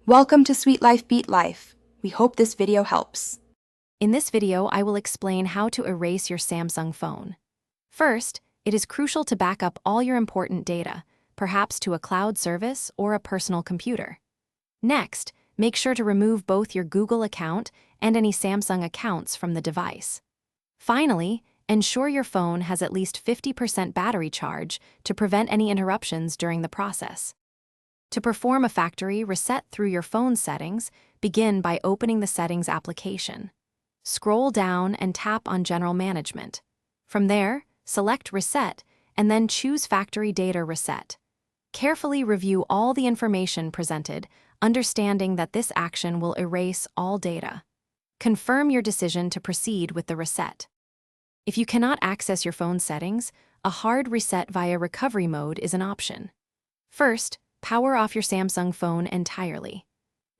Welcome to Sweet Life Beat Life. We hope this video helps. In this video, I will explain how to erase your Samsung phone. First, it is crucial to back up all your important data, perhaps to a cloud service or a personal computer. Next, make sure to remove both your Google account and any Samsung accounts from the device. Finally, ensure your phone has at least 50% battery charge to prevent any interruptions during the process. To perform a factory reset through your phone settings, begin by opening the Settings application. Scroll down and tap on General Management. From there, select Reset and then choose Factory Data Reset. Carefully review all the information presented, understanding that this action will erase all data. Confirm your decision to proceed with the reset. If you cannot access your phone settings, a hard reset via recovery mode is an option. First, power off your Samsung phone entirely.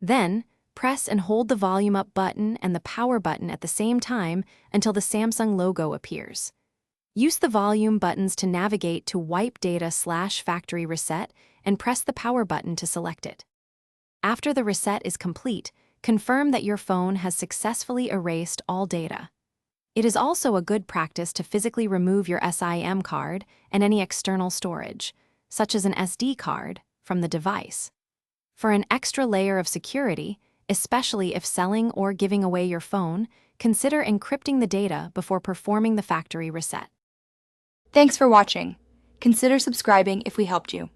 Then, press and hold the volume up button and the power button at the same time until the Samsung logo appears. Use the volume buttons to navigate to Wipe Data/Factory Reset and press the power button to select it. After the reset is complete, confirm that your phone has successfully erased all data. It is also a good practice to physically remove your SIM card and any external storage, such as an SD card, from the device. For an extra layer of security, especially if selling or giving away your phone, consider encrypting the data before performing the factory reset. Thanks for watching. Consider subscribing if we helped you.